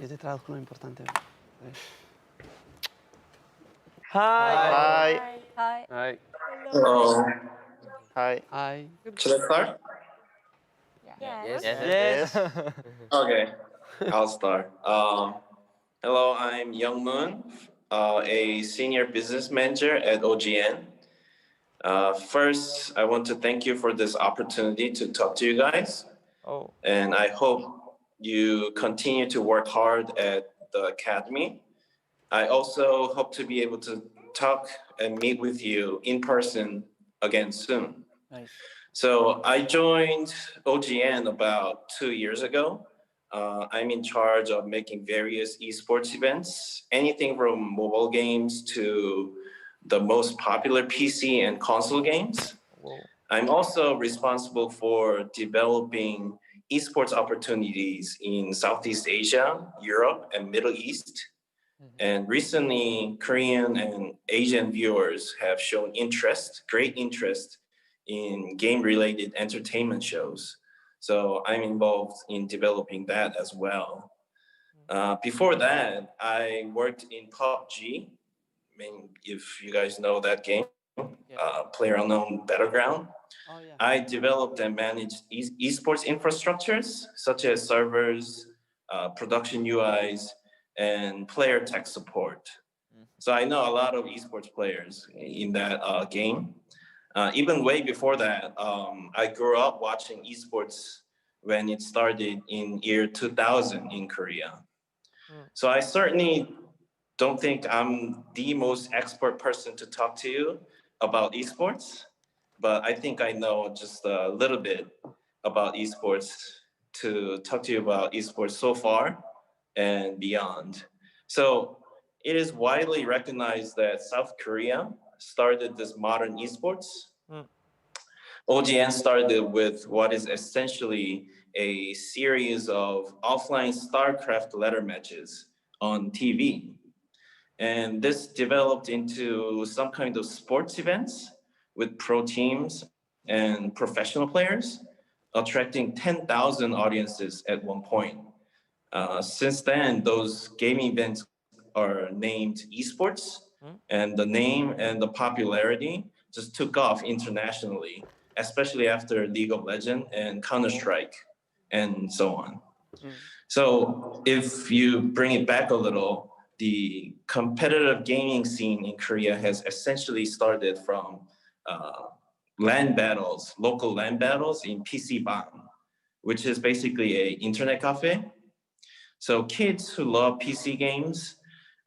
Yo te traduzco lo importante. Hi. Hi. Hi. Hello. Hi. Hi. Should I start? Yes. Yes. Okay, I'll start. Hello, I'm Young Moon, a senior business manager at OGN. First, I want to thank you for this opportunity to talk to you guys. Oh. And I hope you continue to work hard at the academy. I also hope to be able to talk and meet with you in person again soon. Nice. So I joined OGN about 2 years ago. I'm in charge of making various esports events, anything from mobile games to the most popular PC and console games. Whoa. I'm also responsible for developing esports opportunities in Southeast Asia, Europe, and Middle East. And recently, Korean and Asian viewers have shown great interest in game-related entertainment shows. So I'm involved in developing that as well. Before that, I worked in PUBG. I mean, if you guys know that game, PlayerUnknown Battleground. Oh, yeah. I developed and managed esports infrastructures such as servers, production UIs, and player tech support. So I know a lot of esports players in that game. Even way before that, I grew up watching esports when it started in year 2000 in Korea. So I certainly don't think I'm the most expert person to talk to you about esports, but I think I know just a little bit about esports to talk to you about esports so far and beyond. So it is widely recognized that South Korea started this modern esports. OGN started with what is essentially a series of offline StarCraft ladder matches on TV. And this developed into some kind of sports events with pro teams and professional players, attracting 10,000 audiences at one point. Since then, those gaming events are named esports, and the name and the popularity just took off internationally, especially after League of Legends and Counter-Strike and so on. So if you bring it back a little, the competitive gaming scene in Korea has essentially started from LAN battles, local LAN battles in PC Bang, which is basically an internet cafe. So kids who love PC games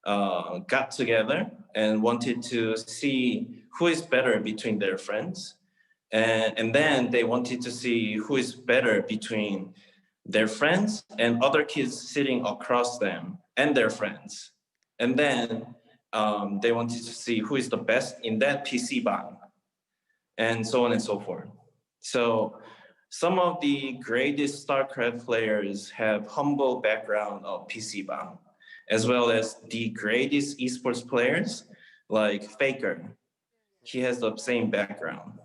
got together and wanted to see who is better between their friends. And then they wanted to see who is better between their friends and other kids sitting across them and their friends. And then they wanted to see who is the best in that PC bang, and so on and so forth. So some of the greatest StarCraft players have humble background of PC bang, as well as the greatest esports players like Faker. He has the same background.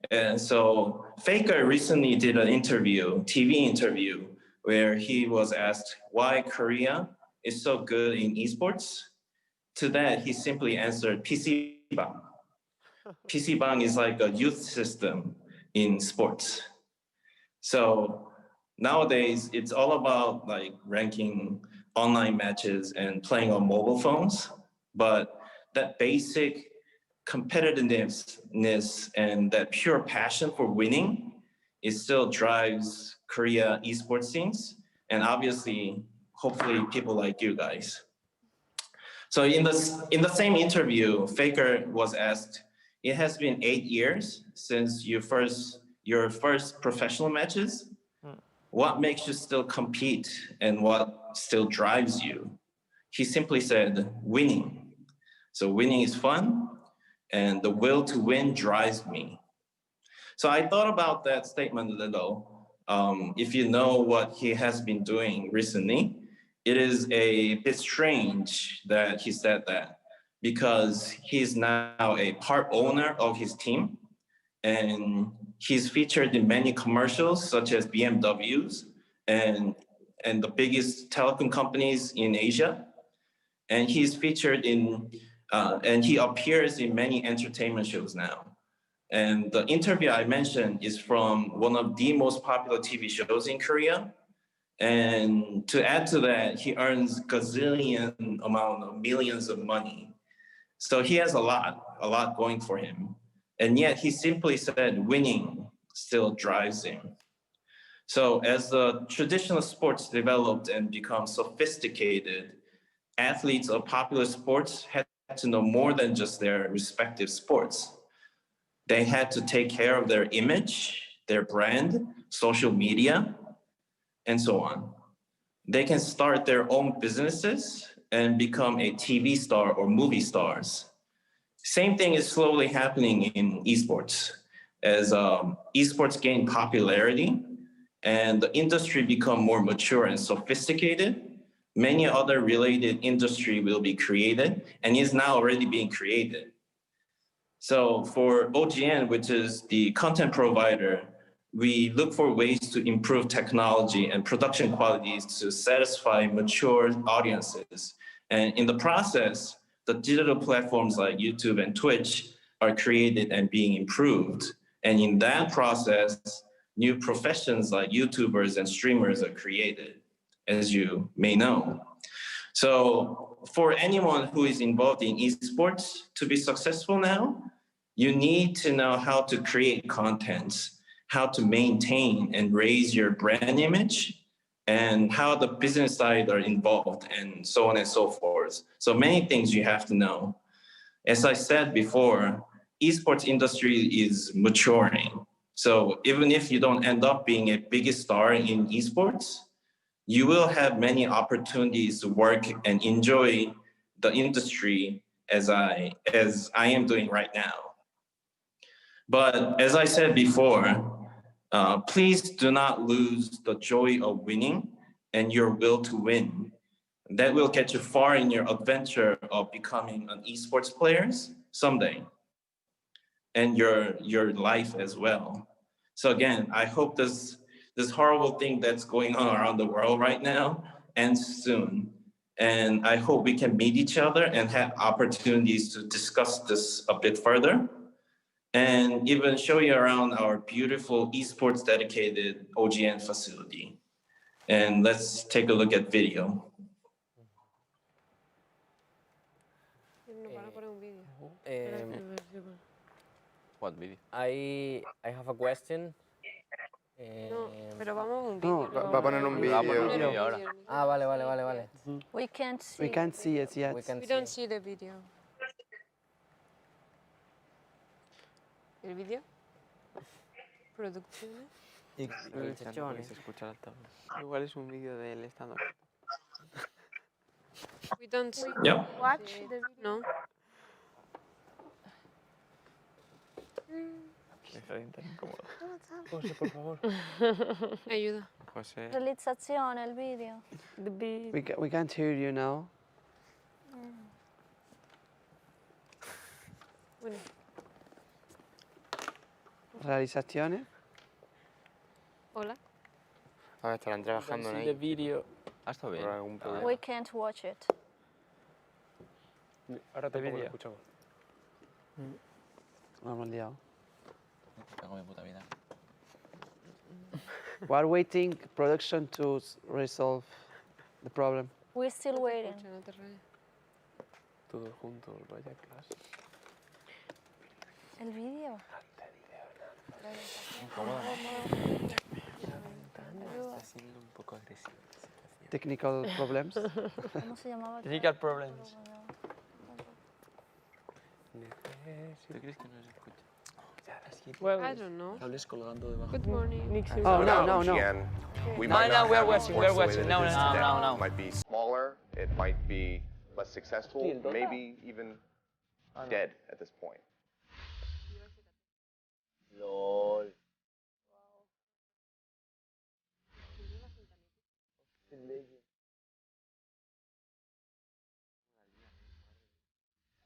And so Faker recently did an interview, TV interview, where he was asked why Korea is so good in esports. To that, he simply answered PC Bang. PC Bang is like a youth system in sports. So nowadays, it's all about like ranking online matches and playing on mobile phones. But that basic competitiveness and that pure passion for winning, it still drives Korea esports scenes, and obviously, hopefully, people like you guys. So in the same interview, Faker was asked, "It has been 8 years since your first professional matches. What makes you still compete, and what still drives you?" He simply said, "Winning. So winning is fun, and the will to win drives me." So I thought about that statement a little. If you know what he has been doing recently, it is a bit strange that he said that, because he's now a part owner of his team, and he's featured in many commercials such as BMWs and and the biggest telecom companies in Asia. And he's featured in, and he appears in many entertainment shows now. And the interview I mentioned is from one of the most popular TV shows in Korea. And to add to that, he earns gazillion amount of millions of money. So he has a lot going for him. And yet he simply said winning still drives him. So as the traditional sports developed and become sophisticated, athletes of popular sports had to know more than just their respective sports. They had to take care of their image, their brand, social media, and so on. They can start their own businesses and become a TV star or movie stars. Same thing is slowly happening in esports. As esports gain popularity and the industry become more mature and sophisticated, many other related industry will be created and is now already being created. So for OGN, which is the content provider, we look for ways to improve technology and production qualities to satisfy mature audiences. And in the process, the digital platforms like YouTube and Twitch are created and being improved. And in that process, new professions like YouTubers and streamers are created, as you may know. So for anyone who is involved in esports to be successful now, you need to know how to create content, how to maintain and raise your brand image, and how the business side are involved, and so on and so forth. So many things you have to know. As I said before, esports industry is maturing. So even if you don't end up being a biggest star in esports, you will have many opportunities to work and enjoy the industry as I am doing right now. But as I said before, please do not lose the joy of winning and your will to win. That will get you far in your adventure of becoming an esports player someday, and your life as well. So again, I hope this horrible thing that's going on around the world right now ends soon. And I hope we can meet each other and have opportunities to discuss this a bit further, and even show you around our beautiful esports dedicated OGN facility. And let's take a look at video. What video? I have a question. No, pero vamos a un No, vídeo. va a poner un Va a poner un vídeo. vídeo ahora. Ah, vale. We can't see. We can't see it yet. We don't see the video. ¿El vídeo? ¿Producciones? Se escucha el altavoz. Igual es un vídeo de él estando. We don't see. Yeah. Watch the video. No. Deja de estar incómodo. José, por favor. Ayuda. José. Realizzazione, il video. The beat. We can't hear you now. Bueno. Realizaciones. Hola. Ahora estarán trabajando en ahí. Video. Ah, está bien. Por algún problema. We can't watch it. Ahora tampoco lo escuchamos. No hemos liado. Tengo mi puta vida. We're waiting production to resolve the problem. We're still waiting. No te rayes. Todos juntos, vaya clase. El video. Está siendo un poco agresivo. Technical problems. ¿Cómo se llamaba? Technical problems. ¿Tú crees que no se escucha? I don't know. Cables colgando debajo. Good morning. Oh, no. OGN, we No, might no, not we're have watching, esports we're the way watching. that No, it is no, today. no. It might be smaller, it might be less successful, maybe even dead at this point. LOL.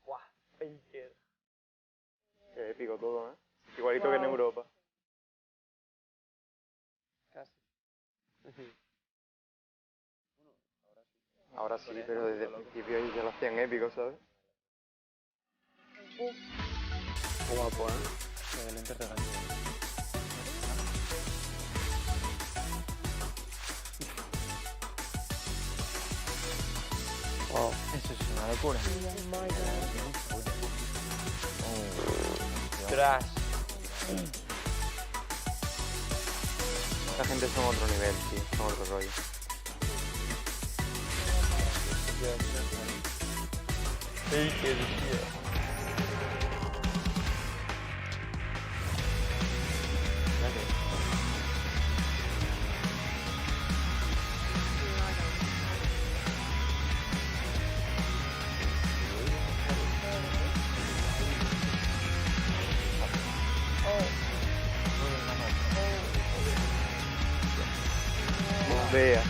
Guau, Faker. Qué épico todo, ¿eh? Igualito que en Europa. Casi. Ahora sí, pero desde el principio ahí ya lo hacían épico, ¿sabes? Guapo, ¿eh? Excelente regalo. Wow. Eso es una locura. Oh, Crash. Esta gente son otro nivel, tío, son otro rollo. Sí, qué tío. Vea.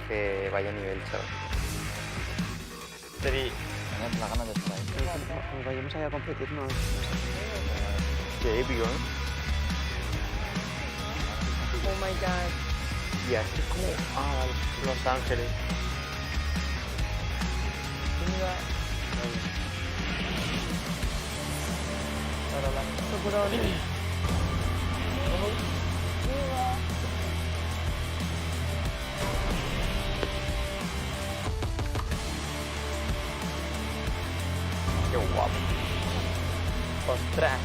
Que vaya nivel, chaval. Tri. la gana de estar ahí. Cuando vayamos allá a competir, no. Qué épico, ¿eh? Oh my god. Y así como... Ah, vale. Los Ángeles. Qué guapo. Ostras.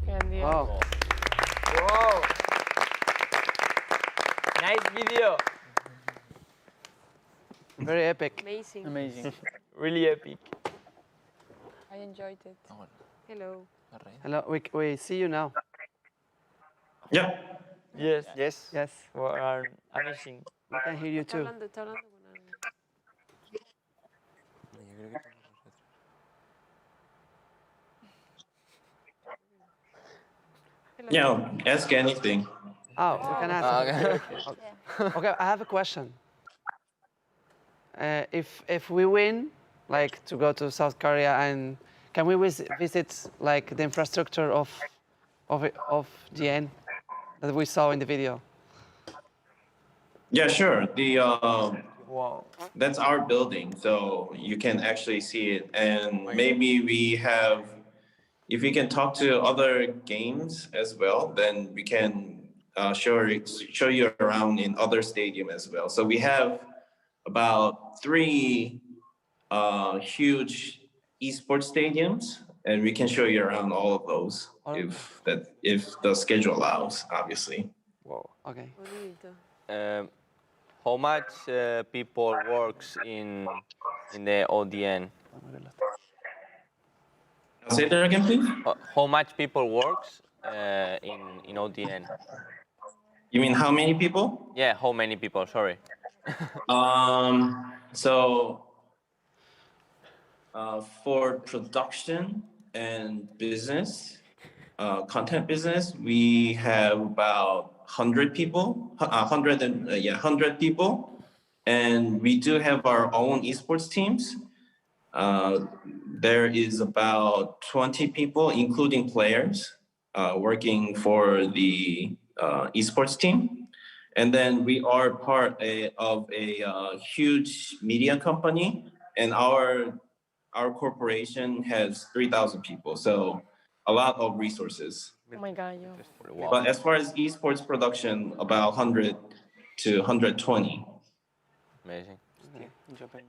Grande. Wow. Wow. Nice video. Very epic. Amazing. Amazing. Really epic. I enjoyed it. Ah, bueno, Hello. la reina. Hello, we see you now. Yeah. Yes. Yes. Yes, Well, amazing. we can hear you too. Está hablando con alguien. Yo creo que somos nosotros. Hello. Yeah. Ask anything. Oh, we can ask. okay. Okay, I have a question. If we win, like to go to South Korea, and can we visit like the infrastructure of GN that we saw in the video? Yeah, sure. Wow. That's our building, so you can actually see it. And maybe we have, if we can talk to other games as well, then we can show you around in other stadium as well. So we have about 3 huge esports stadiums, and we can show you around all of those if the schedule allows, obviously. Wow. Okay. Bonito. How much people works in the ODN? Say that again, please. How much people works in ODN? You mean how many people? Yeah, how many people? Sorry. So for production and business, content business, we have about 100 people, 100 people, and we do have our own esports teams. There is about 20 people, including players, working for the esports team. And then we are part of a huge media company, and our corporation has 3,000 people, so a lot of resources. Oh my god, yo. Wow. But as far as esports production, about 100 to 120. Amazing. In Japan.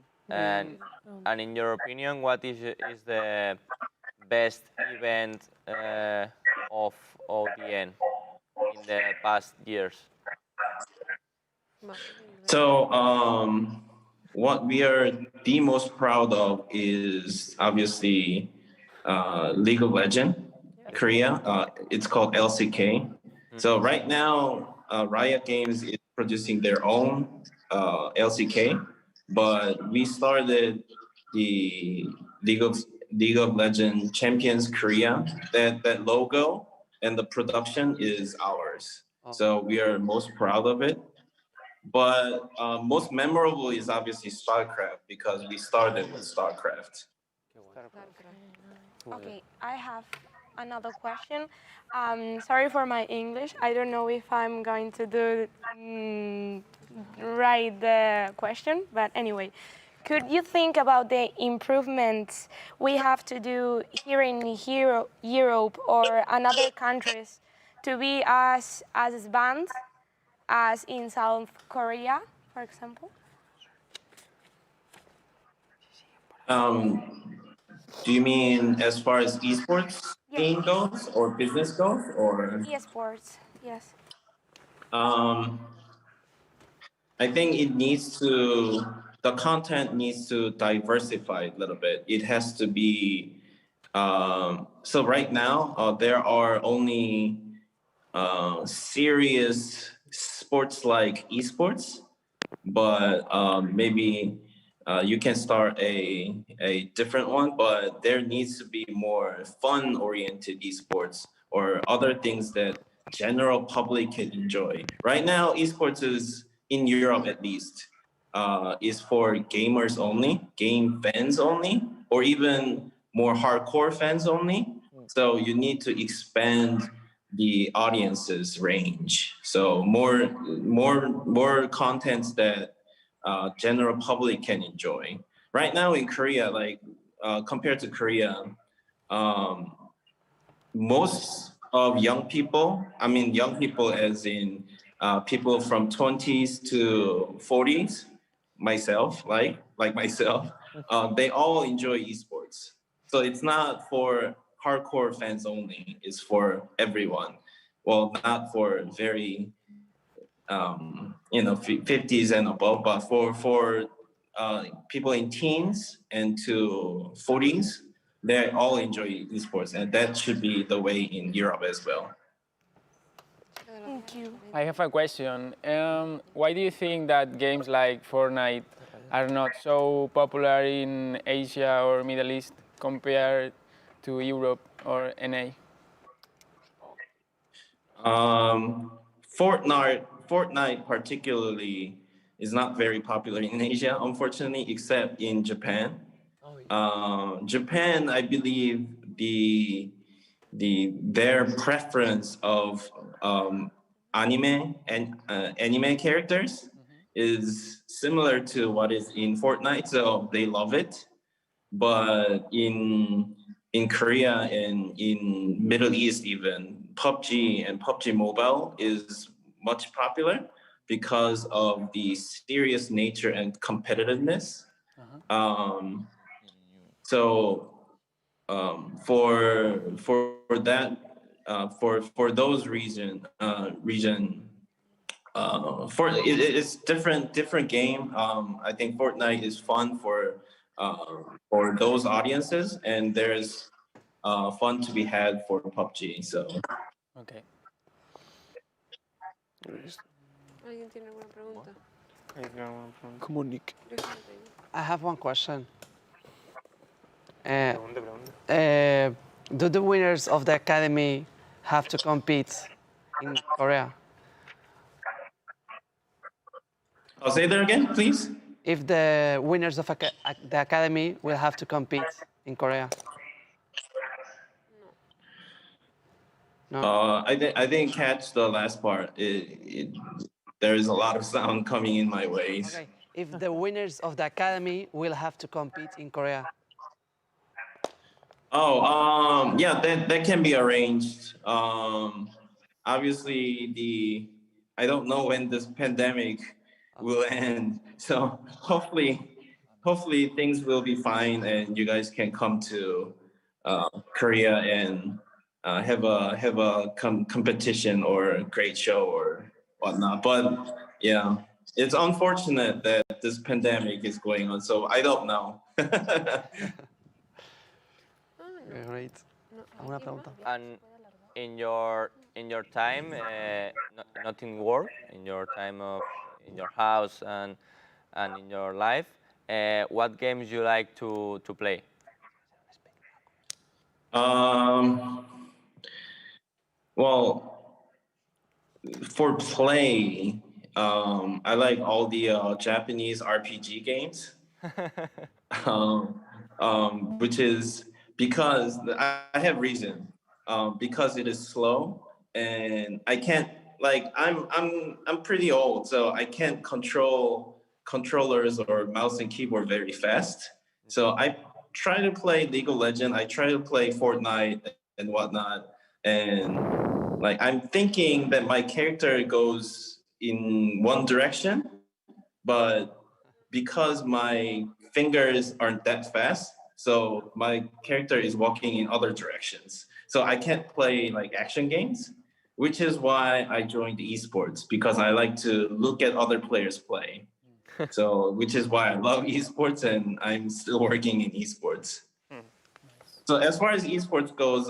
And in your opinion, what is the best event of ODN in the past years? So what we are the most proud of is obviously League of Legends, Korea. It's called LCK. So right now, Riot Games is producing their own LCK, but we started the League of Legends Champions Korea. That logo and the production is ours. So we are most proud of it. But most memorable is obviously StarCraft because we started with StarCraft. Okay, I have another question. Sorry for my English. I don't know if I'm going to do right the question, but anyway, could you think about the improvements we have to do here in Europe or another countries to be as advanced as in South Korea, for example? Do you mean as far as esports scene goes or business goes or? Esports, yes. I think the content needs to diversify a little bit. It has to be, so right now, there are only serious sports like esports, but maybe you can start a different one, but there needs to be more fun-oriented esports or other things that general public can enjoy. Right now, esports is, in Europe at least, is for gamers only, game fans only, or even more hardcore fans only. So you need to expand the audience's range. So more contents that general public can enjoy. Right now in Korea, like compared to Korea, most of young people, I mean young people as in people from 20s to 40s, myself, like myself, they all enjoy esports. So it's not for hardcore fans only, it's for everyone. Well, not for very 50s and above, but for people in teens and to 40s, they all enjoy esports, and that should be the way in Europe as well. Thank you. I have a question. Why do you think that games like Fortnite are not so popular in Asia or Middle East compared to Europe or NA? Fortnite particularly is not very popular in Asia, unfortunately, except in Japan. Japan, I believe their preference of anime and anime characters is similar to what is in Fortnite, so they love it. But in Korea and in Middle East even, PUBG and PUBG Mobile is much popular because of the serious nature and competitiveness. So for that for those region it's different game. I think Fortnite is fun for those audiences, and there's fun to be had for PUBG. So. Okay. ¿Alguien tiene alguna pregunta? Comunique. Yo sí la tengo. I have one question. Pregunte. Do the winners of the academy have to compete in Korea? I'll say that again, please. If the winners of the academy will have to compete in Korea? No. I didn't catch the last part. There is a lot of sound coming in my ways. Okay. If the winners of the academy will have to compete in Korea? Oh, yeah, that can be arranged. Obviously, I don't know when this pandemic will end, so hopefully things will be fine and you guys can come to Korea and have a competition or a great show or whatnot. But yeah, it's unfortunate that this pandemic is going on, so I don't know. Great. ¿Alguna pregunta? And in your time, not in work, in your time in your house and in your life, what games you like to play? Um, well, for play, I like all the Japanese RPG games, which is because I have reason. Because it is slow and I can't like I'm pretty old, so I can't control controllers or mouse and keyboard very fast. So I try to play League of Legends. I try to play Fortnite and whatnot, and like I'm thinking that my character goes in one direction, but because my fingers aren't that fast, so my character is walking in other directions. So I can't play like action games, which is why I joined esports because I like to look at other players play. So, which is why I love esports and I'm still working in esports. So as far as esports goes,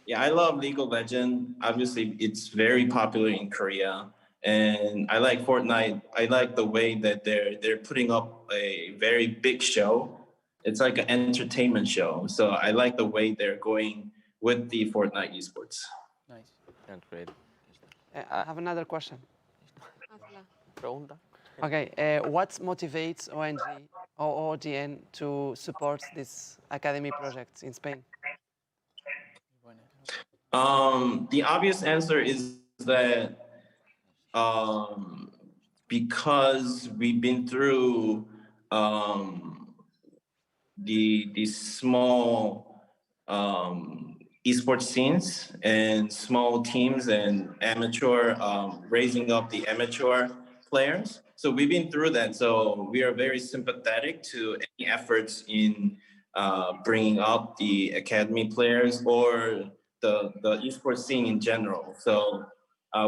yeah, I love League of Legends. Obviously, it's very popular in Korea, and I like Fortnite. I like the way that they're putting up a very big show. It's like an entertainment show. So I like the way they're going with the Fortnite esports. Nice. That's great. I have another question. Hazla. Pregunta. Okay, what motivates ONG or OGN to support this academy project in Spain? The obvious answer is that because we've been through the small esports scenes and small teams and amateur raising up the amateur players. So we've been through that. So we are very sympathetic to any efforts in bringing up the academy players or the esports scene in general. So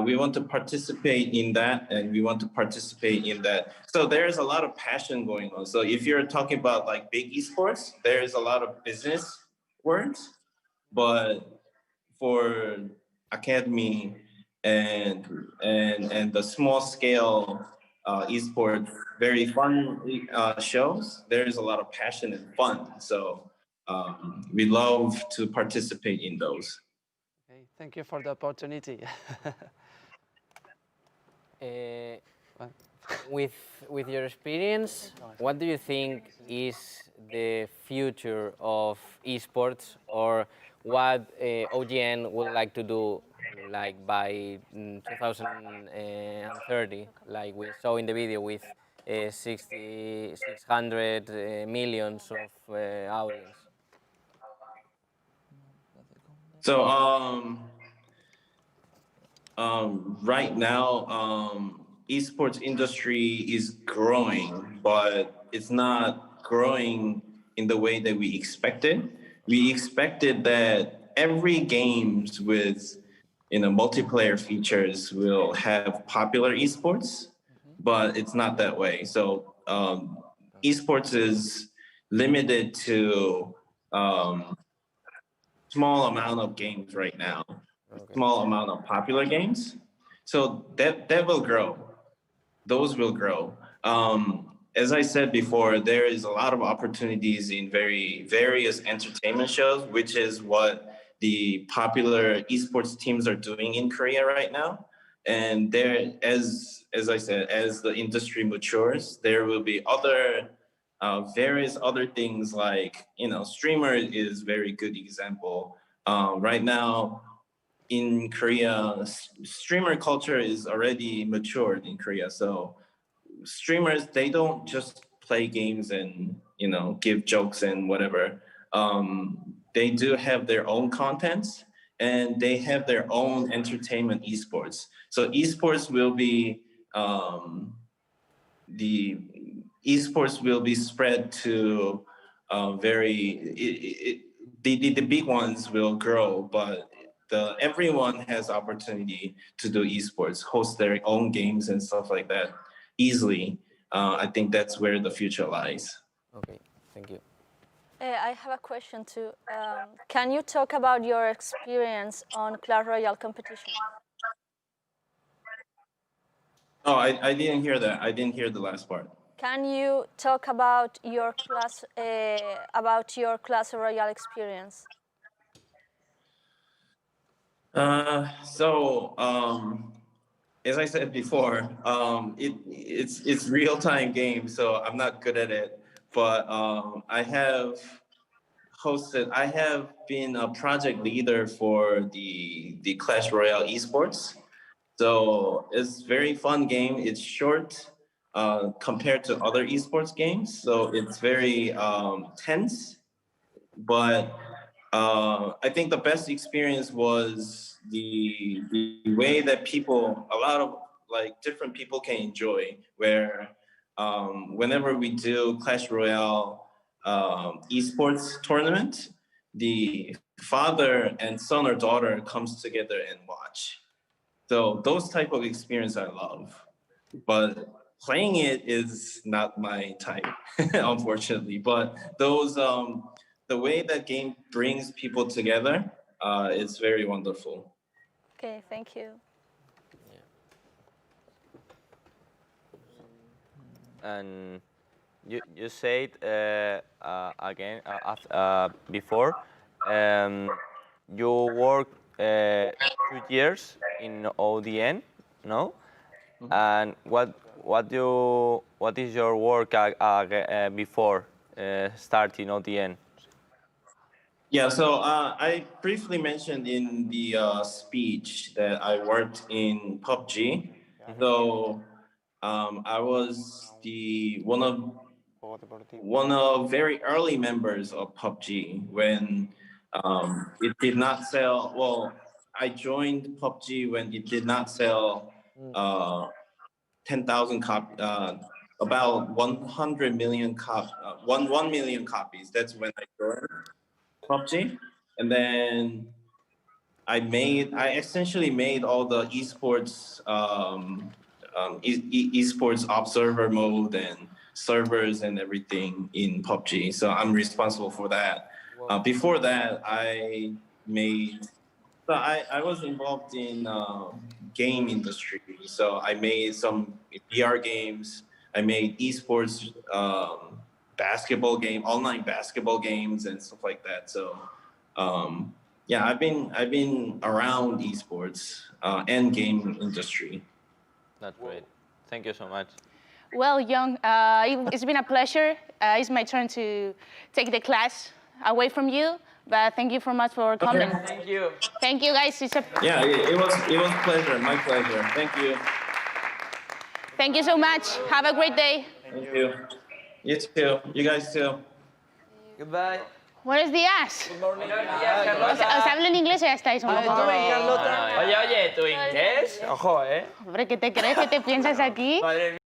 we want to participate in that and we want to participate in that. So there's a lot of passion going on. So if you're talking about like big esports, there's a lot of business words, but for academy and the small scale esports, very fun shows, there's a lot of passion and fun. So we love to participate in those. Okay, thank you for the opportunity. With your experience, what do you think is the future of esports, or what OGN would like to do, like by 2030, like we saw in the video with 600 millions of audience? So right now, esports industry is growing, but it's not growing in the way that we expected. We expected that every games with multiplayer features will have popular esports, but it's not that way. So esports is limited to small amount of games right now, small amount of popular games. So that will grow. Those will grow. As I said before, there is a lot of opportunities in various entertainment shows, which is what the popular esports teams are doing in Korea right now. And there, as I said, as the industry matures, there will be other various other things like streamer is very good example. Right now in Korea, streamer culture is already matured in Korea. So streamers, they don't just play games and give jokes and whatever. They do have their own contents and they have their own entertainment esports. So esports will be the esports will be spread to the big ones will grow, but everyone has opportunity to do esports, host their own games and stuff like that easily. I think that's where the future lies. Okay, thank you. I have a question too. Can you talk about your experience on Clash Royale competition? Oh, I didn't hear that. I didn't hear the last part. can you talk about your Clash Royale experience? As I said before, it's real-time game, so I'm not good at it. But I have been a project leader for the Clash Royale Esports. So it's very fun game. It's short compared to other esports games, so it's very tense. But I think the best experience was the way that a lot of like different people can enjoy. Where whenever we do Clash Royale esports tournament, the father and son or daughter comes together and watch. So those type of experience I love, but playing it is not my type, unfortunately. But the way that game brings people together, is very wonderful. Okay, thank you. And you said again before, you worked 2 years in ODN, no? And what is your work before starting ODN? Yeah, so I briefly mentioned in the speech that I worked in PUBG. So I was one of very early members of PUBG when it did not sell. Well, I joined PUBG when it did not sell 10,000 about 100 million 1 million copies. That's when I joined PUBG, and then I essentially made all the esports esports observer mode and servers and everything in PUBG. So I'm responsible for that. Before that, I was involved in game industry. So I made some VR games. I made esports online basketball games and stuff like that. So yeah, I've been around esports and game industry. That's great. Thank you so much. Well, Young, it's been a pleasure. It's my turn to take the class away from you, but thank you so much for coming. Okay. Thank you. Thank you, guys. Yeah, it was pleasure. My pleasure. Thank you. Thank you so much. Have a great day. Thank you. You too. You guys too. Goodbye. Buenos días. Buenos días, Carlota. ¿Os hablo en inglés o ya estáis? Oye, tu inglés. Oye, tu inglés. Ojo, ¿eh? Hombre, ¿qué te crees? ¿Qué te piensas aquí? Madre mía.